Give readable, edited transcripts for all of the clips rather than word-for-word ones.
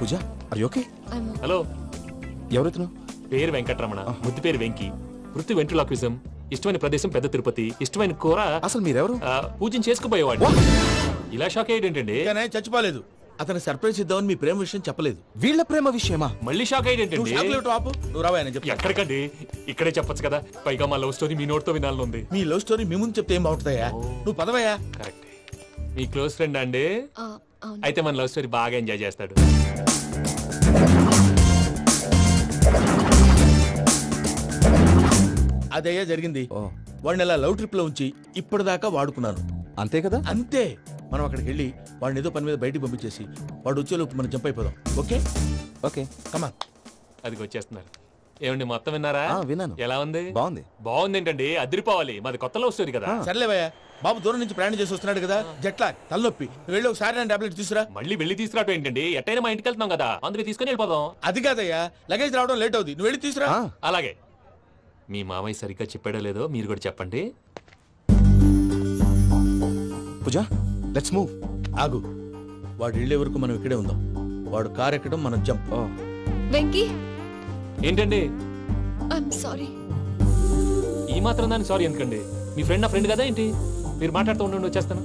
Puja are you okay? Hello, ఎవరైతును? పేరు వెంకటరమణ, ముద్దు పేరు వెంకి, వృత్తి వెంట్రులాక్విజం, ఇష్టమైన ప్రదేశం పెద్ద తిరుపతి, ఇష్టమైన కూర. అసలు మీరెవరు? పూజను చేసుకుపోయేవాడు. ఇలా షాక్ అయ్యేటండి? చచ్చిపోలేదు. అతను సర్ప్రైజ్ ఇద్దామని మీ ప్రేమ విషయం చెప్పలేదు. వీళ్ళ ప్రేమ విషయమా? మళ్ళీ షాక్ అయ్యేటండి? నువ్వు రావా చెప్పి. ఎక్కడికండి, ఇక్కడే చెప్పొచ్చు కదా. పైగా మా లవ్ స్టోరీ మీ నోట్తో వినాలని ఉంది. మీ లవ్ స్టోరీ మీ ముందు చెప్తే ఏం బాగుంటుందయ్యా? నువ్వు పదవయ్యా. కరెక్ట్. మీ క్లోజ్ ఫ్రెండ్ అండి? అయితే మన లవ్ స్టోరీ బాగా ఎంజాయ్ చేస్తాడు. అదయ్యా జరిగింది. వాడిని అలా లవ్ ట్రిప్ లో ఉంచి ఇప్పటిదాకా వాడుకున్నాను. అంతే కదా? అంతే. మనం అక్కడికి వెళ్ళి వాడిని ఏదో పని మీద బయటికి పంపించేసి వాడు వచ్చేలోపు మనం జంప్ అయిపోదాం. Okay okay come on. అది వచ్చేస్తున్నారు. ఏమండి మొత్తం విన్నారా? విన్నాను. ఎలా ఉంది? బాగుంది. బాగుంది ఏంటండి, అదిరిపోవాలి. మాది కొత్త లవ్ స్టోరీ కదా. సర్లేవయ్యా, బాబు దూరం నుంచి ప్రయాణం చేసి వస్తున్నాడు కదా, జట్లా తలనొప్పి. వెళ్ళి ఒకసారి టాబ్లెట్ తీసుకురా. మళ్ళీ వెళ్ళి తీసుకురావటం ఏంటండి? ఎట్టైనా మా ఇంటికి వెళ్తున్నాం కదా, అందుకే తీసుకుని వెళ్ళిపోదాం. అది కాదయ్యా, లగేజ్ రావడం లేట్ అవుతుంది. నువ్వు వెళ్ళి తీసుకురా. అలాగే. మీ మామయ్య సరిగ్గా చెప్పాడో లేదో మీరు కూడా చెప్పండి. పూజ లెట్స్ మూవ్. ఆగు, వాడు వెళ్ళే వరకు మనం ఇక్కడే ఉందాం. వాడు కార్ ఎక్కడం, మనం జంప్. వెంకీ, ఏంటండి ఐఎమ్ సారీ. ఈ మాత్రం దాన్ని సారీ ఎందుకండి? మీ ఫ్రెండ్ నా ఫ్రెండ్ కదా ఏంటి? మీరు మాట్లాడుతూ ఉండండి, వచ్చేస్తాను.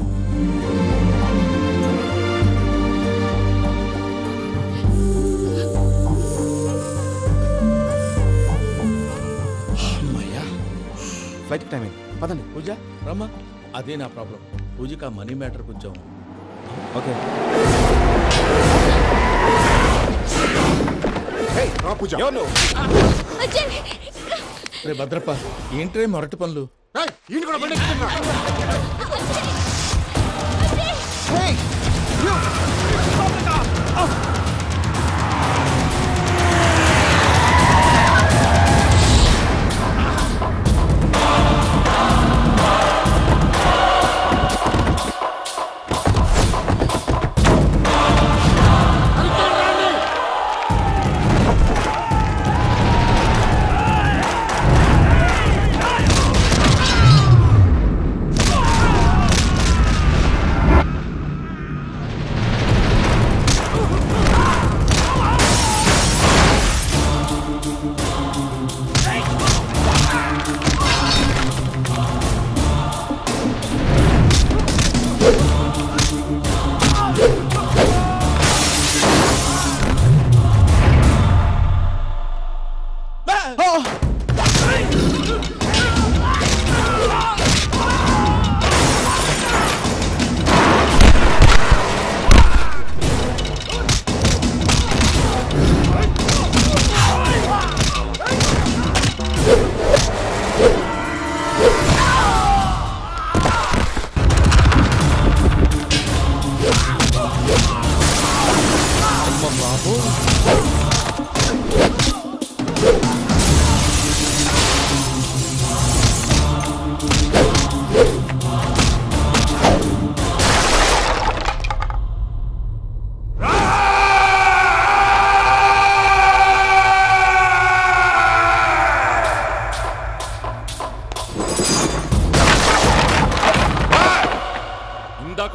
ఫ్లైట్ టైం అయింది, పదండి. పూజ రమ్మా. అదే నా ప్రాబ్లం. పూజకి ఆ మనీ మ్యాటర్ కొంచెం. ఓకే. రే భద్రప్ప, ఏంట్రే మొరటి పనులు?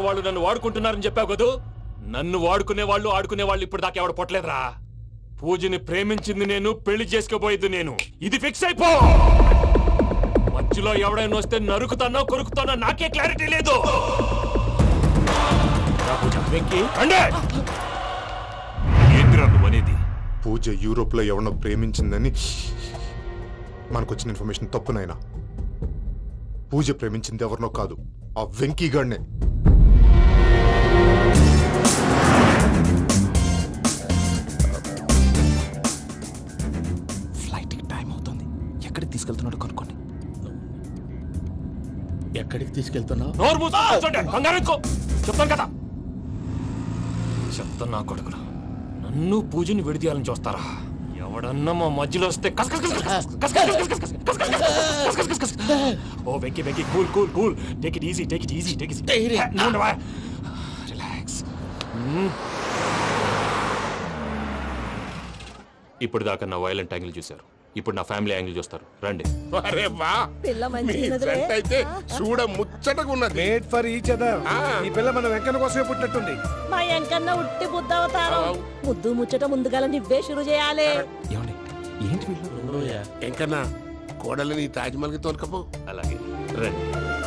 వాళ్ళు నన్ను వాడుకుంటున్నారని చెప్పావు కదూ. నన్ను వాడుకునే వాళ్ళు ఆడుకునే వాళ్ళు ఇప్పుడు దాకా ఎవడ పొట్టలేదురా. పూజని ప్రేమించింది నేను, పెళ్లి చేసుకోబోయేది నేను. ఇది ఫిక్స్ అయిపో. మధ్యలో ఎవడైనా వస్తే నరుకుతానో కొరుకుతానో నాకే క్లారిటీ లేదు. ఏంద్రా నువ్వనేది? పూజ యూరోప్ లో ఎవరినో ప్రేమించిందని మనకొచ్చిన ఇన్ఫర్మేషన్ తప్పునైనా. పూజ ప్రేమించింది ఎవరినో కాదు, ఆ వెంకీ గాడినే. ఫ్లైట్ టైం అవుతుంది. ఎక్కడికి తీసుకెళ్తున్నాడో కనుక్కోండి. ఎక్కడికి తీసుకెళ్తున్నావు? చెప్తాను కదా. చెప్తాను నా కొడుకులు. నన్ను పూజని విడిదీయాలని చూస్తారా? ఎవడన్నా మా మధ్యలో వస్తే ఓ Venky Venky, cool cool cool, take it easy, take it easy, take it easy. Relax. ఇప్పుడు దాకా నా వైలెంట్ యాంగిల్ చూశారు. ఇప్పుడు నా ఫ్యామిలీ యాంగిల్ చూస్తారు రండి. అరే వా పిల్ల మీ మంచిగున్నదిలే. జంట అయితే చూడ ముచ్చటగా ఉన్నది. Made for each other. ఈ పిల్ల మన వెంకన్న కోసమే పుట్టినట్టుంది. మా ఎంకన్నా ఉట్టి బుద్ధవతారం. ముద్దు ముచ్చట ముందుగాల నువ్వే షురు చేయాలి. ఏమండి ఏంటి వీళ్ళు? ఎంకన్నా కోడలని తాజ్మహల్ కి తోలుకపో. అలాగే రండి.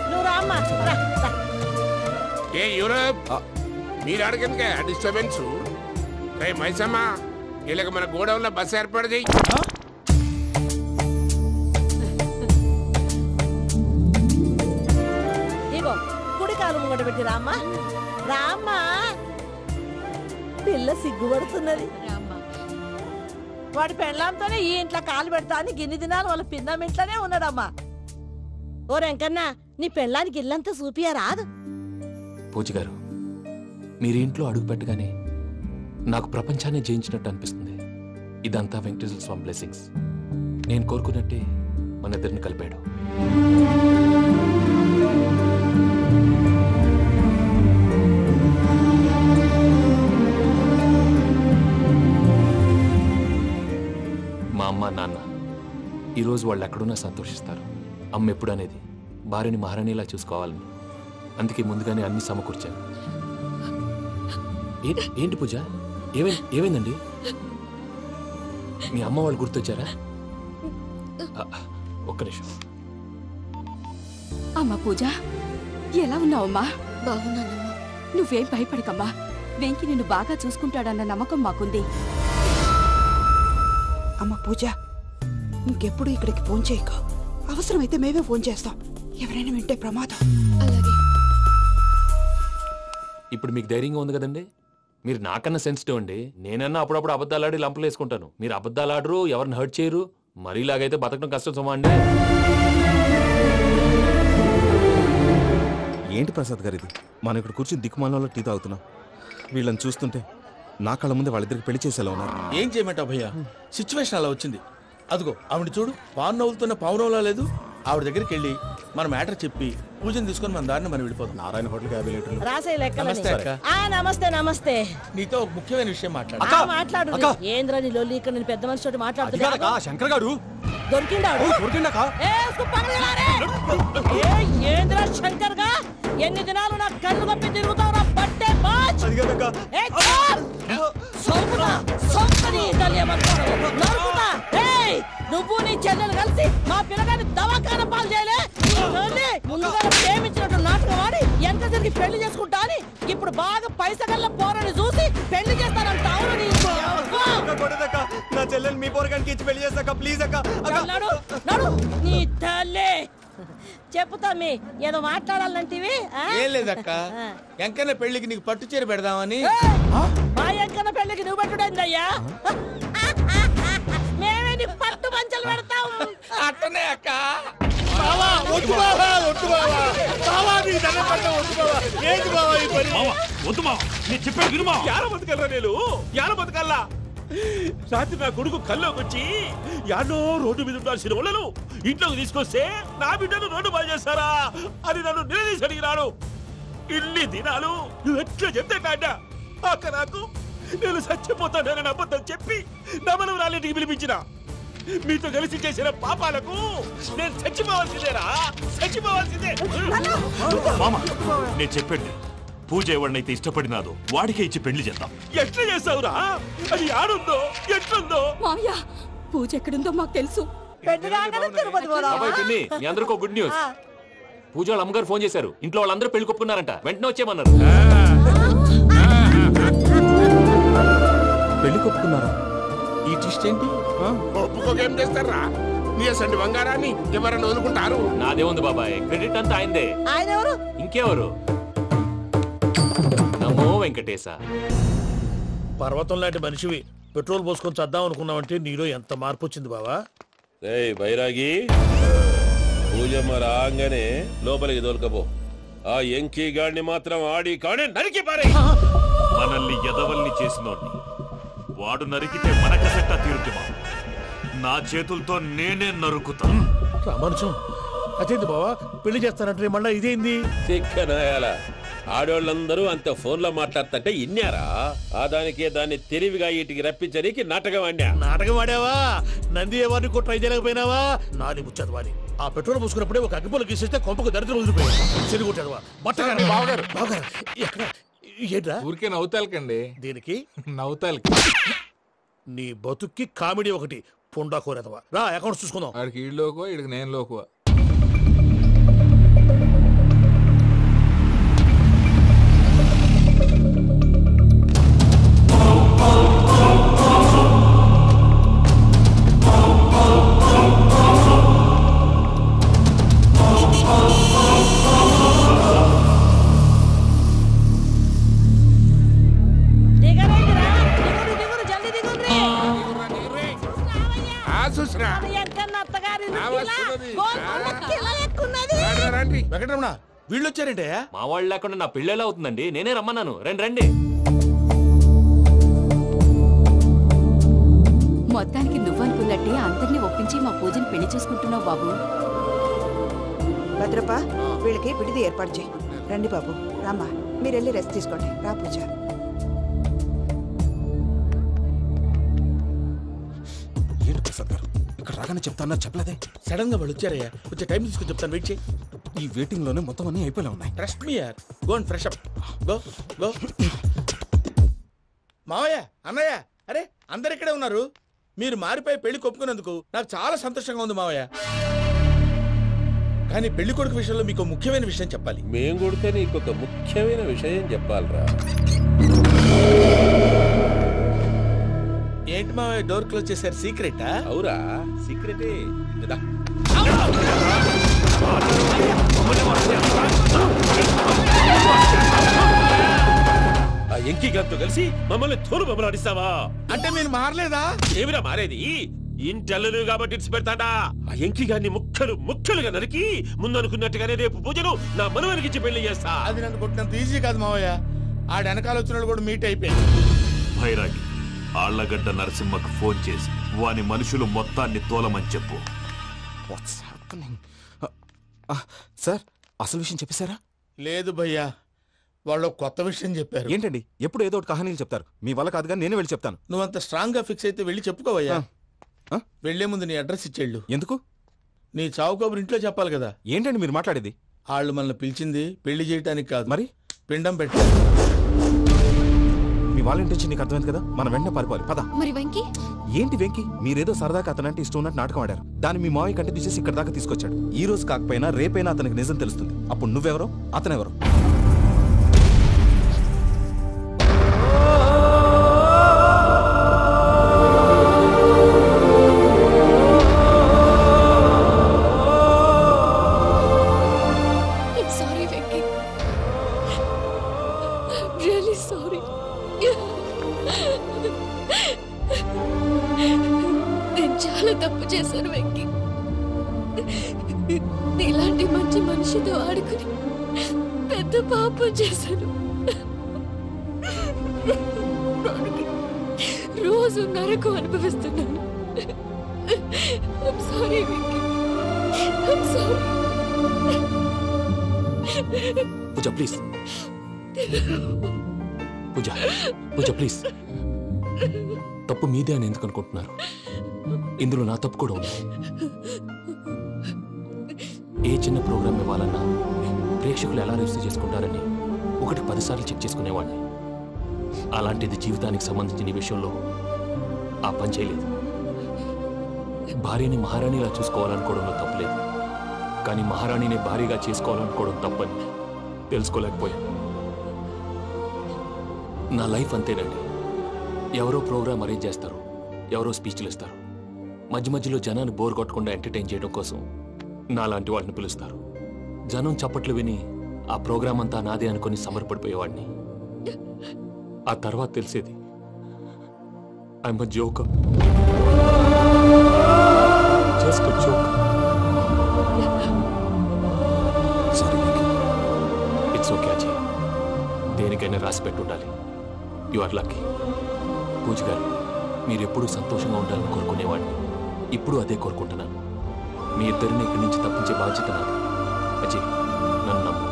నువ్వు రామ్మా రా, రా. ఏ యూరప్ మీరు అడగనుక డిస్టర్బెన్స్. రే మైసమ్మ ఇలాగ మన గోడౌన్లో బస్సు ఏర్పాటు చేయి. ఇగో కుడి కాలు ముంగట పెట్టి రామ్మా రామ్మా. పిల్ల సిగ్గుపడుతున్నది. వాడి పెళ్ళాంతోనే ఈ ఇంట్లో కాలు పెడతా అని గిన్ని దినాలు వాళ్ళ పిన్నం ఇంట్లోనే ఉన్నాడమ్మా. ఓ వెంకన్నా నీ పెళ్ళానికి ఇల్లంతా చూపియా రాదు. పూజ గారు మీరు ఇంట్లో అడుగు పెట్టగానే నాకు ప్రపంచాన్ని జయించినట్టు అనిపిస్తుంది. ఇదంతా వెంకటేశ్వర స్వామి బ్లెస్సింగ్స్. నేను కోరుకున్నట్టే మన ఇద్దరిని కలిపాడు. మా అమ్మ నాన్న ఈరోజు వాళ్ళు ఎక్కడున్నా సంతోషిస్తారు. అమ్మ ఎప్పుడు అనేది భార్యని మహారాణిలా చూసుకోవాలని. అందుకే ముందుగానే అన్ని సమకూర్చాను. ఏంటి పూజ ఏమైందండి? మీ అమ్మ వాళ్ళు గుర్తొచ్చారా? ఒక్క నిమిషం. అమ్మా పూజ, ఎలా ఉన్నావమ్మా? బాగున్నానమ్మా. నువ్వేం భయపడకమ్మా. వెంకి నిన్ను బాగా చూసుకుంటాడన్న నమ్మకం మాకుంది. అమ్మ పూజ, ఇంకెప్పుడు ఇక్కడికి ఫోన్ చేయకు. అవసరమైతే మేమే ఫోన్ చేస్తాం. ఎవరైనా వింటే ప్రమాదం. అలాగే. ఇప్పుడు మీకు ధైర్యంగా ఉంది కదండి. మీరు నాకన్నా సెన్సిటివ్ అండి. నేనన్నా అప్పుడప్పుడు అబద్ధాలాడి లంపలు వేసుకుంటాను. మీరు అబద్ధాలాడరు, ఎవరిని హర్ట్ చేయరు. మరీలాగైతే బతకడం కష్టం సుమా అండి. ఏంటి ప్రసాద్ గారు ఇది? మనం ఇక్కడ కూర్చుని దిక్కుమాలలో టీ తాగుతున్నాం. వీళ్ళని చూస్తుంటే నా కళ్ళ ముందే వాళ్ళిద్దరికి పెళ్లి చేసేలా ఉన్నారు. ఏం చేయమంటావు భయ్యా? సిచ్యువేషన్ అలా వచ్చింది. అదిగో ఆవిడ చూడు, పావు నవ్వులుతున్న పౌనంలా లేదు. ఆవిడ దగ్గరికి వెళ్ళి మన మ్యాటర్ చెప్పి పూజను తీసుకొని మన దారిని మనం వెళ్ళిపోతాం. నారాయణ హోటల్కి 50 లీటర్లు. రాసే లెక్కలని. నమస్తే అక్క. నమస్తే నమస్తే. నీతో ఒక ముఖ్యమైన విషయం మాట్లాడు. మాట్లాడు. ఏంద్రా నీ లొల్లి? ఇక్కడ నేను పెద్ద మనిషి తోటి మాట్లాడుతున్నా. శంకర్ గారు దొరికిండాడు. ఏంద్రా శంకర్ గా? ఎన్ని దినాలు నా కళ్ళు కప్పి తిరుగుతావురా బట్టే బాచ్. నువ్వు నీ చెల్లెలు కలిసి మా పిల్లగాని దవాఖాన పాలు చేయలే. ముందుగా ప్రేమించినట్టు నాటకం ఆడి ఎంత తిరిగి పెళ్లి చేసుకుంటా అని ఇప్పుడు బాగా పైసగల్ల పోరని చూసి పెళ్లి చేస్తానంట. నా చెల్లెలు మీ పోరగానికి ఇచ్చి పెళ్లి చేస్తాక ప్లీజ్ అక్క. నడు నీ తల్లి. చెప్పుతా మీ ఏదో మాట్లాడాలంటివి. ఏం లేదక్క, ఎంకన్న పెళ్లికి నీకు పట్టు చీర పెడదామని. మా ఎంకన్న పెళ్లికి నువ్వు పెట్టుడైందయ్యా? మేమే నీ పట్టు పంచలు పెడతాం. అట్టనే అక్క. రాత్రి నా కొడుకు కల్లోకి వచ్చి యాడో రోడ్డు మీద ఉండాల్సిన వాళ్ళను ఇంట్లోకి తీసుకొస్తే నా బిడ్డను రోడ్డు బాగా చేస్తారా అని నన్ను నిలదీసి అడిగినాడు. ఇన్ని దినాలు నువ్వు ఎట్లా చెప్తే కాట అక్క నాకు నేను చచ్చిపోతానని అబద్ధం చెప్పి నమ్మను రాలేటికి పిలిపించిన. మీతో కలిసి చేసిన పాపాలకు నేను చచ్చిపోవాల్సిందేరా, చచ్చిపోవాల్సిందే. మామ నేను చెప్పండి, పూజ ఎవరినైతే ఇష్టపడినాదో వాడికే ఇచ్చి పెళ్లి చేద్దాం. ఎట్లా చేస్తావురా? అది ఆడుందో ఎట్లుందో. మామయ్య, పూజ ఎక్కడుందో మాకు తెలుసు. తిరుపతి పోదామా? బాబాయ్ పిన్ని, మీ అందరికీ గుడ్ న్యూస్. పూజ వాళ్ళ అమ్మగారు ఫోన్ చేశారు. ఇంట్లో వాళ్ళందరూ పెళ్లి కొప్పుకున్నారంట. వెంటనే వచ్చేయమన్నారు. పెళ్లి కొప్పుకున్నారా? ఈ ట్విస్ట్ ఏంటి? ఒప్పుకోకేం చేస్తారా? నీ అసంటి బంగారాన్ని ఎవరన్నా వదులుకుంటారు? నాదే ఉంది బాబాయ్, క్రెడిట్ అంతా ఆయనదే. ఆయన ఎవరు? ఇంకెవరు? నమో వెంకటేశ. పర్వతం లాంటి మనిషివి పెట్రోల్ పోసుకొని చద్దాం అనుకున్నావంటే నీలో ఎంత మార్పు వచ్చింది బావా. బైరాగి పూజమ్మ రాగానే లోపలికి దొరకపో. ఆ ఎంకీ గాడిని మాత్రం ఆడి కాడే నరికి పారే. మనల్ని ఎదవల్ని చేసినోడ్ని వాడు నరికితే మనక సెట్ట తీరుతుమా. నా చేతులతో నేనే నరుకుతా. రామానుజం అదేంది బావా పెళ్లి చేస్తానంటే మళ్ళా ఇదేంది? చిక్కనాయాల ఆడోళ్ళందరూ అంత ఫోన్లో మాట్లాడుతుంటే ఇన్నారా ఆ దానికే దాన్ని తెలివిగా వీటికి రప్పించడానికి నాటకం ఆడా. నాటకం ఆడావా? నంది ఎవరిని కూడా ట్రై చేయలేకపోయినావా? నాది ముచ్చదు వాడి. ఆ పెట్రోల్ పోసుకున్నప్పుడే ఒక అగ్గిపుల్ల గీసేస్తే కొంపకు దరిద్రం వదిలిపోయాడు. చెరుగుంటాడు బట్టగారు. బావగారు ఎక్కడ ఏంట్రా? ఊరికే నవ్వుతాలకండి. దీనికి నవ్వుతాలకి నీ బతుక్కి కామెడీ ఒకటి పుండా కోరేదవా. రా అకౌంట్స్ చూసుకుందాం. ఆడికి ఈడు లోకువా, ఈడికి నేను లోకువా. వెంకటరమణ వీళ్ళు వచ్చారంటే మా వాళ్ళు లేకుండా నా పెళ్ళేలా అవుతుందండి. నేనే రమ్మన్నాను. రండి రండి. మొత్తానికి నువ్వనుకున్నట్టే అందరినీ ఒప్పించి మా పూజని పెళ్లి చేసుకుంటున్నావు బాబు. భద్రప్ప వీళ్ళకి విడిది ఏర్పాటు చేయి. రండి బాబు. రామ్మా మీరు వెళ్ళి రెస్ట్ తీసుకోండి. రా పూజ. ఏంటి ప్రసాద్ గారు ఇక్కడ రాగానే చెప్తాను చెప్పలేదే? సడన్ గా వాళ్ళు వచ్చారయ్యా. కొంచెం టైం తీసుకుని చెప్తాను. వెయిట్ చేయి. ఈ వెయిటింగ్ లోనే మొత్తం అన్ని అయిపోయినా ఉన్నాయి. ట్రస్ట్ మీ యార్. Go and fresh up. Go go. మావయ్య అన్నయ్య అరే అందరు ఇక్కడే ఉన్నారు. మీరు మారిపోయి పెళ్లి కొప్పుకున్నందుకు నాకు చాలా సంతోషంగా ఉంది మావయ్య. కానీ పెళ్లి కొడుకు విషయంలో మీకు ముఖ్యమైన విషయం చెప్పాలి. మేం కొడితే నీకు ఒక ముఖ్యమైన విషయం చెప్పాలరా. ఏంటి మావయ్య డోర్ క్లోజ్ చేశారు? సీక్రెటా? అవురా సీక్రెటే. ఆ ఎంకి గారితో కలిసి మమ్మల్ని తోలు బొమ్మలాడిస్తావా? అంటే మీరు మారలేదా? ఏమిరా మారేది? ఇంటల్లు కాబట్టి ఇట్స్ పెడతాడా? ఆ ఎంకి గారిని ముక్కలు ముక్కలుగా నరికి ముందు అనుకున్నట్టుగానే రేపు పూజను నా మనవనికిచ్చి పెళ్లి చేస్తా. అది నన్ను కొట్టినంత ఈజీ కాదు మావయ్య. ఆ వెనకాల వచ్చిన కూడా మీట్ అయిపోయింది. భైరాగి ఆళ్లగడ్డ నరసింహకు ఫోన్ చేసి వాని మనుషులు మొత్తాన్ని తోలమని చెప్పు. సార్ అసలు విషయం చెప్పేశారా? లేదు భయ్యా, వాళ్ళు కొత్త విషయం చెప్పారు. ఏంటండి ఎప్పుడు ఏదో ఒకటి కహానీలు చెప్తారు. మీ వల్ల కాదు కానీ నేనే వెళ్ళి చెప్తాను. నువ్వంత స్ట్రాంగ్ గా ఫిక్స్ అయితే వెళ్ళి చెప్పుకోవయ్యా. వెళ్లే ముందు నీ అడ్రస్ ఇచ్చేళ్ళు. ఎందుకు? నీ చావు కబురు ఇంట్లో చెప్పాలి కదా. ఏంటండి మీరు మాట్లాడేది? వాళ్ళు మనల్ని పిలిచింది పెళ్లి చేయటానికి కాదు, మరి పిండం పెట్టారు. మీ వాళ్ళ ఇంటి నీకు అర్థమైంది కదా. మనం వెంటనే పారిపోవాలి. పద. మరి వెంకీ? ఏంటి వెంకీ? మీరేదో సరదాగా అతనంటే ఇష్టం ఉన్నట్టు నాటకం ఆడారు. దాన్ని మీ మావయ్య కంటే తీసేసి ఇక్కడ దాకా తీసుకొచ్చాడు. ఈ రోజు కాకపోయినా రేపైనా అతనికి నిజం తెలుస్తుంది. అప్పుడు నువ్వెవరో అతనెవరో. Sorry Venky, really sorry. నేను చాలా తప్పు చేశాను వెంకీ. ఇలాంటి మంచి మనిషితో ఆడుకుని పెద్ద పాపం చేశాను. రోజు నరకం అనుభవిస్తున్నాను. I'm sorry, Vicky. I'm sorry. Pooja please. Pooja Pooja please. తప్పు మీదే అని ఎందుకు అనుకుంటున్నారు? ఇందులో నా తప్పు కూడా ఉంది. ఏ చిన్న ప్రోగ్రామ్ ఇవ్వాలన్నా ప్రేక్షకులు ఎలా రిసీవ్ చేసుకుంటారని 1-10 సార్లు చెక్ చేసుకునేవాడిని. అలాంటిది జీవితానికి సంబంధించిన ఈ విషయంలో ఆ పని చేయలేదు. భార్యని మహారాణిలా చూసుకోవాలనుకోవడంలో తప్పులేదు, కానీ మహారాణిని భార్యగా చేసుకోవాలనుకోవడం తప్పని తెలుసుకోలేకపోయాను. నా లైఫ్ అంతేనండి. ఎవరో ప్రోగ్రామ్ అరేంజ్ చేస్తారు, ఎవరో స్పీచ్లు ఇస్తారు. మధ్య మధ్యలో జనాన్ని బోర్ కొట్టకుండా ఎంటర్టైన్ చేయడం కోసం నాలాంటి వాళ్ళని పిలుస్తారు. జనం చప్పట్లు విని ఆ ప్రోగ్రామ్ అంతా నాదే అనుకుని సమర్పడిపోయేవాడిని. ఆ తర్వాత తెలిసేది I'm a joker. Just a joker. Sorry, it's okay Ajay. దేనికైనా రాసి పెట్టుండాలి. You are lucky. పూజ గారు, మీరు ఎప్పుడూ సంతోషంగా ఉండాలని కోరుకునేవాడిని. ఇప్పుడు అదే కోరుకుంటున్నాను. మీ ఇద్దరిని ఇక్కడి నుంచి తప్పించే బాధ్యత నాది. అజయ్, నన్ను నమ్ము.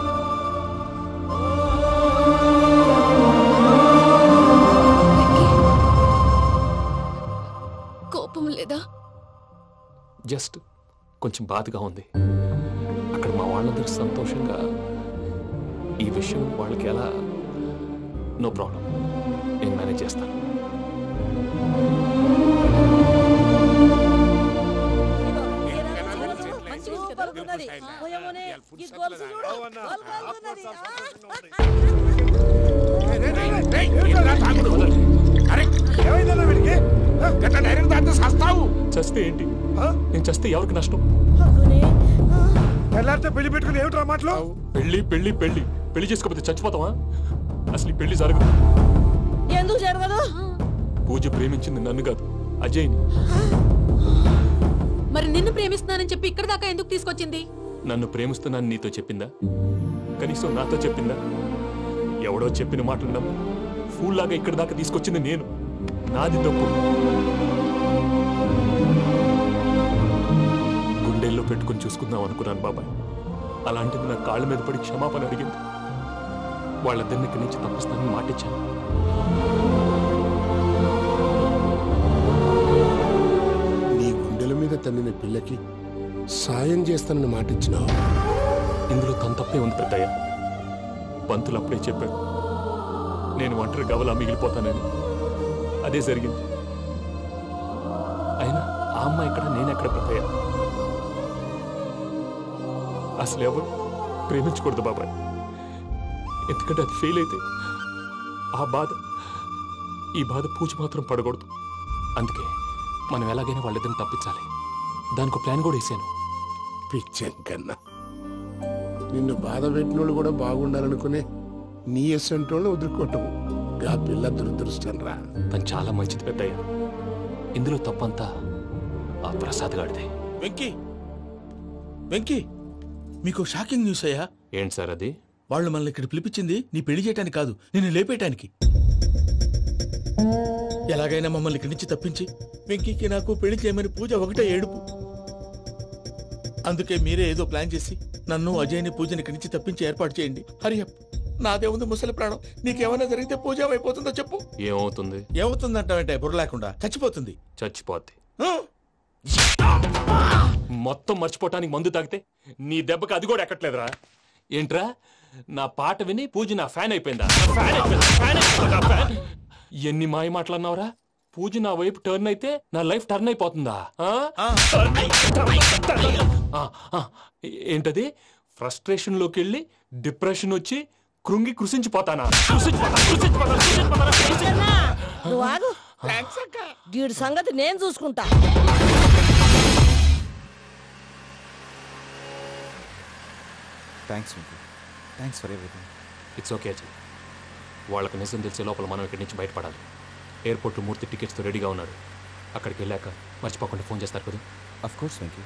కొంచెం బాధగా ఉంది. అక్కడ మా వాళ్ళందరూ సంతోషంగా ఈ విషయం వాళ్ళకి ఎలా నో ప్రాబ్లం, నేను మేనేజ్ చేస్తాను. చస్తే ఏంటి? నేను చస్తే ఎవరికి నష్టం? పెళ్లి పెట్టుకుని ఏమిట్రా మాటలు? పెళ్లి పెళ్లి పెళ్లి పెళ్లి చేసుకోకపోతే చచ్చిపోతావా? అసలు ఈ పెళ్లి జరగదు. ఎందుకు జరగదు? పూజ ప్రేమించింది నన్ను కాదు, అజయ్ని. మరి నిన్ను ప్రేమిస్తున్నానని చెప్పి ఇక్కడ దాకా ఎందుకు తీసుకొచ్చింది? నన్ను ప్రేమిస్తున్నాను నీతో చెప్పిందా? కనీసం నాతో చెప్పిందా? ఎవడో చెప్పిన మాటలు నమ్మి ఫూల్ లాగా ఇక్కడ దాకా తీసుకొచ్చింది నేను. నాది తప్పు. గుండెల్లో పెట్టుకుని చూసుకుందాం అనుకున్నాను బాబాయ్. అలాంటిది నా కాళ్ళ మీద పడి క్షమాపణ అడిగింది. వాళ్ళిద్దరిని ఇక్కడి నుంచి తప్పిస్తానని మాటిచ్చాను. నీ గుండెల మీద తన్నిన పిల్లకి సాయం చేస్తానని మాటిచ్చినావు. ఇందులో తన తప్పే ఉంది పెద్దయ్య. పంతులు అప్పుడే చెప్పాడు నేను ఒంటరి గవలా మిగిలిపోతానని. అదే జరిగింది. అయినా ఆ అమ్మాయి ఎక్కడ, నేనెక్కడ పెద్దయ్య? అసలు ఎవరు ప్రేమించకూడదు బాబాయ్. ఎందుకంటే అది ఫెయిల్ అయితే ఈ బాధ పూజ మాత్రం పడకూడదు. అందుకే మనం ఎలాగైనా వాళ్ళిద్దరిని తప్పించాలి. దానికి ప్లాన్ కూడా వేసాను. పిచ్చం కన్నా నిన్ను బాధ పెట్టినోళ్ళు కూడా బాగుండాలనుకునే నీ ఎస్సంటోళ్ళని వదులుకోవటం ఆ పిల్ల దురదృష్టం రా. తను చాలా మంచిది పెద్దయ్య. ఇందులో తప్పంతా ఆ ప్రసాద్ గాడిదే. వెంకీ వెంకీ, మీకు షాకింగ్ న్యూస్ అయ్యా. ఏంటి సార్ అది? వాళ్ళు మనల్ని ఇక్కడ పిలిపించింది నీ పెళ్లి చేయటానికి కాదు, నిన్ను లేపేయటానికి. ఎలాగైనా మమ్మల్ని ఇక్కడి నుంచి తప్పించి వెంకీకి నాకు పెళ్లి చేయమని పూజ ఒకటే ఏడుపు. అందుకే మీరే ఏదో ప్లాన్ చేసి నన్ను అజయ్ని పూజని ఇక్కడి నుంచి తప్పించి ఏర్పాటు చేయండి. హరియప్, నాదే ఉంది ముసలి ప్రాణం. నీకేమైనా జరిగితే పూజ అయిపోతుందో చెప్పు. ఏమవుతుంది? ఏమవుతుందంటావంటే బుర్ర లేకుండా చచ్చిపోతుంది. చచ్చిపోద్ది. మొత్తం మర్చిపోవటానికి మందు తాగితే నీ దెబ్బకి అది కూడా ఎక్కట్లేదురా. ఏంట్రా, నా పాట విని పూజ నా ఫ్యాన్ అయిపోయిందా? ఎన్ని మాయ మాటలన్నావురా? పూజ నా వైపు టర్న్ అయితే నా లైఫ్ టర్న్ అయిపోతుందా? ఏంటది? ఫ్రస్ట్రేషన్ లోకి వెళ్ళి డిప్రెషన్ వచ్చి కృంగి కృషించిపోతానా? వీడి సంగతి నేను చూసుకుంటా. Thanks for everything. It's okay Ajay. వాళ్ళకి నిజం తెలిసే లోపల మనం ఇక్కడి నుంచి బయటపడాలి. ఎయిర్పోర్ట్లో మూర్తి టికెట్స్తో రెడీగా ఉన్నాడు. అక్కడికి వెళ్ళాక మర్చిపోకుండా ఫోన్ చేస్తారు కదా. Of course Venky.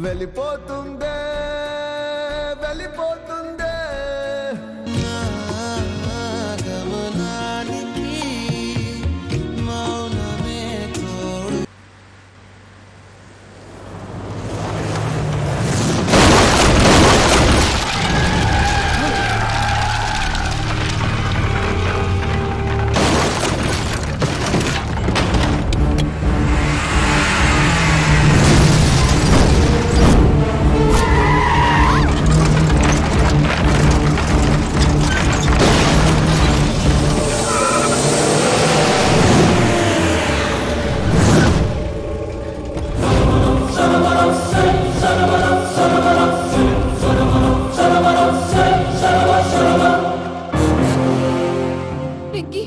వెళ్ళిపోతుందే వెళ్ళిపోతుందే గమనానికి మౌనమే తోడు.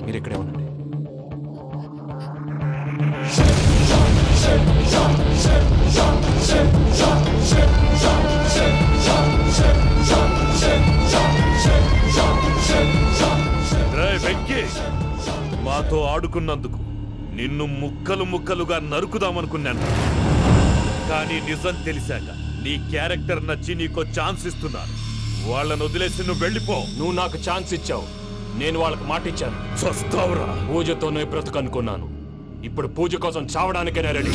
మీరు ఇక్కడే ఉండండి. వెంకీ, మాతో ఆడుకున్నందుకు నిన్ను ముక్కలు ముక్కలుగా నరుకుదామనుకున్నాను. కానీ నిజం తెలిసాక నీ క్యారెక్టర్ నచ్చి నీకో ఛాన్స్ ఇస్తున్నాను. వాళ్ళను వదిలేసి నువ్వు వెళ్ళిపో. నువ్వు నాకు ఛాన్స్ ఇచ్చావు, నేను వాళ్ళకి మాట ఇచ్చాను. చస్తావురా. పూజతోనే బ్రతుకనుకున్నాను. ఇప్పుడు పూజ కోసం చావడానికైనా రెడీ.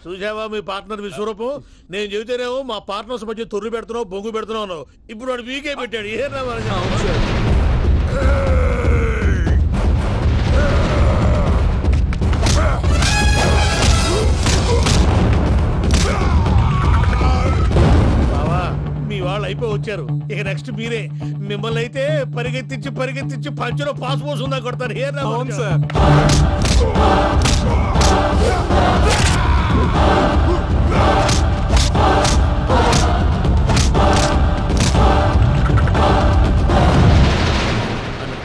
చూసావా మీ పార్ట్నర్ విశ్వరూపం? నేను చెబితేనేమో మా పార్ట్నర్స్ మధ్య తొర్రు పెడుతున్నావు, బొంగు పెడుతున్నావు అన్నావు. ఇప్పుడు వాడు మీకే పెట్టాడు. బావా మీ వాళ్ళు అయిపోయి వచ్చారు. ఇక నెక్స్ట్ మీరే. మిమ్మల్ని అయితే పరిగెత్తించి పంచులో పాస్ పోసుందా కొడతారు. అవును సార్.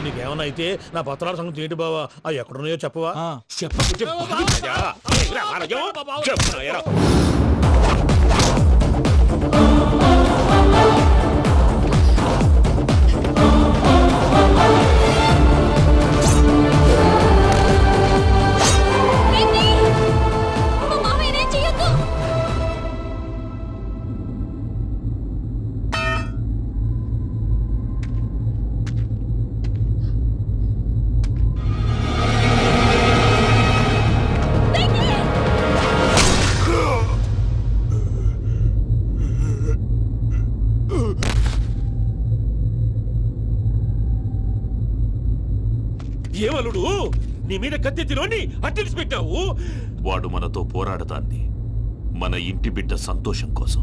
నీకేమన్నా అయితే నా పత్రాల సంగతి ఏంటి బావా? అవి ఎక్కడున్నాయో చెప్పవా? ఏమలుడు నీ మీద కత్తెత్తిలోని అట్టెలిసి పెట్టావు. వాడు మనతో పోరాడతాన్ని మన ఇంటి బిడ్డ సంతోషం కోసం.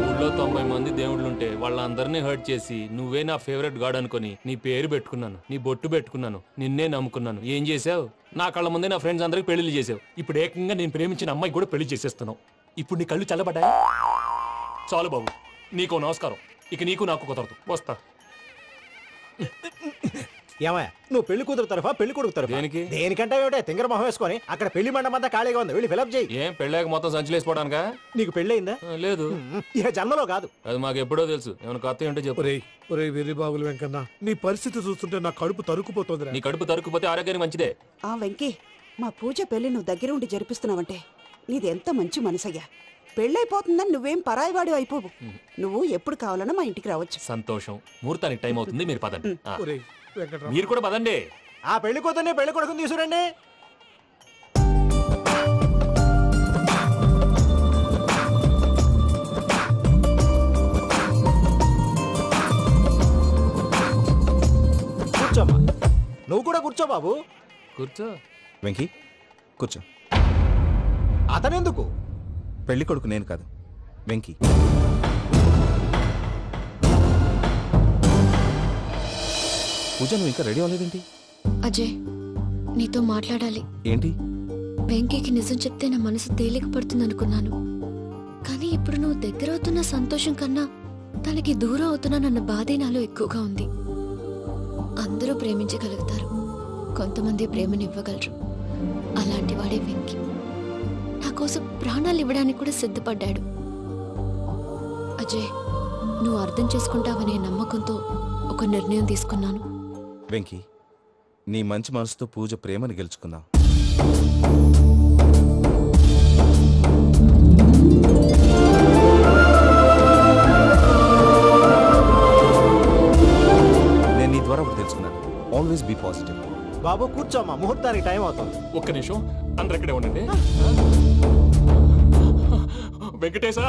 ఊళ్ళో 90 మంది దేవుళ్ళుంటే వాళ్ళందరినీ హర్ట్ చేసి నువ్వే నా ఫేవరెట్ గాడ్ అనుకుని నీ పేరు పెట్టుకున్నాను, నీ బొట్టు పెట్టుకున్నాను, నిన్నే నమ్ముకున్నాను. ఏం చేసావు? నా కళ్ళ ముందే నా ఫ్రెండ్స్ అందరికి పెళ్లి చేసావు. ఇప్పుడు ఏకంగా నేను ప్రేమించిన అమ్మాయి కూడా పెళ్లి చేసేస్తున్నావు. ఇప్పుడు నీ కళ్ళు చల్లబడ్డాయి. చాలు బాబు, నీకో నమస్కారం. ఇక నీకు నాకు కుదరదు. వస్తా. ఏమయ్య, నువ్వు పెళ్లి కూతురు తరఫా పెళ్లి కొడుకు తరఫా? దేనికి? దేనికంటే ఏమిటే తింగర మొహం వేసుకొని అక్కడ పెళ్లి మండపం అంతా ఖాళీగా ఉంది, వెళ్ళి ఫిలప్ చేయి. ఏం పెళ్ళాక మొత్తం సంచలేసిపోవడానికా? నీకు పెళ్ళయిందా? లేదు. ఇక జన్మలో కాదు. అది మాకు ఎప్పుడో తెలుసు. ఏమైనా కొత్త ఏంటో చెప్పు. వెర్రి బాబులు వెంకన్న, నీ పరిస్థితి చూస్తుంటే నా కడుపు తరుక్కుపోతుంది. నీ కడుపు తరుక్కుపోతే ఆరోగ్యానికి మంచిదే. ఆ వెంకీ, మా పూజ పెళ్లి నువ్వు దగ్గర ఉండి జరిపిస్తున్నావంటే నీది ఎంత మంచి మనసయ్యా. పెళ్ళైపోతుందని నువ్వేం పరాయివాడి అయిపోవు. నువ్వు ఎప్పుడు కావాలన్నా మా ఇంటికి రావచ్చు. సంతోషం. ముహూర్తానికి టైం అవుతుంది, మీరు పదండి. మీరు కూడా పదండి. ఆ పెళ్లి కూతుర్ని పెళ్లి కొడుకుని తీసుకురండి. కూర్చోమ్మా. నువ్వు కూడా కూర్చో బాబు. కూర్చో. వెంకీ కూర్చో. అతనెందుకు? పెళ్లి కొడుకు నేను కాదు, వెంకీ. పూజ, నువ్వు ఇంకా రెడీ అవ్వలేదేంటి? అజయ్, నీతో మాట్లాడాలి. ఏంటి? వెంకీకి నిజం చెప్తే నా మనసు తేలిక పడుతుంది అనుకున్నాను. కానీ ఇప్పుడు నువ్వు దగ్గర అవుతున్న సంతోషం కన్నా తనకి దూరం అవుతున్నా బాధే నాలో ఎక్కువగా ఉంది. అందరూ ప్రేమించగలుగుతారు, కొంతమంది ప్రేమనివ్వగలరు. అలాంటి వాడే వెంకీ. నా కోసం ప్రాణాలు ఇవ్వడానికి కూడా సిద్ధపడ్డాడు. అజయ్, నువ్వు అర్థం చేసుకుంటావనే నమ్మకంతో ఒక నిర్ణయం తీసుకున్నాను. వెంకీ, నీ మంచి మనసుతో పూజ ప్రేమను గెలుచుకుందాం. నేను నీ ద్వారా ఒకటి తెలుసుకున్నాను. Always be positive. బాబు కూర్చోమ్మా, ముహూర్తానికి టైం అవుతుంది. ఒక్క నిమిషం, అందరు ఇక్కడే ఉండండి. వెంకటేశా,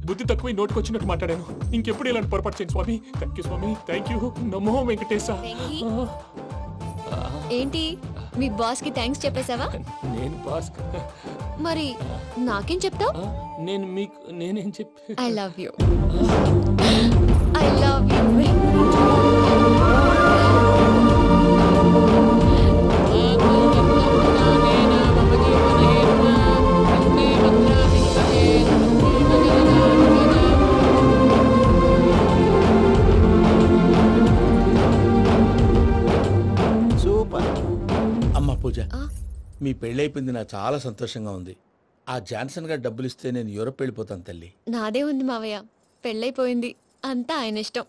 బుద్ధి తక్కువ నోటికి వచ్చినట్టు మాట్లాడాను. ఇంకెప్పుడు ఇలాంటి పొరపాటు చేయండి స్వామి. థ్యాంక్ యూ స్వామి, థ్యాంక్ యూ. నమో వెంకటేశా. ఏంటి, మీ బాస్ కి థ్యాంక్స్ చెప్పేశావా? నేను బాస్? మరి నాకేం చెప్తావు? నేనేం చెప్పి? I love you. I love you. Pooja, మీ పెళ్ళైపోయింది, నాకు చాలా సంతోషంగా ఉంది. ఆ జాన్సన్ గారు డబ్బులు ఇస్తే నేను యూరప్ వెళ్ళిపోతాను తల్లి. నాదే ఉంది మావయ్య, పెళ్ళైపోయింది, అంతా ఆయన ఇష్టం.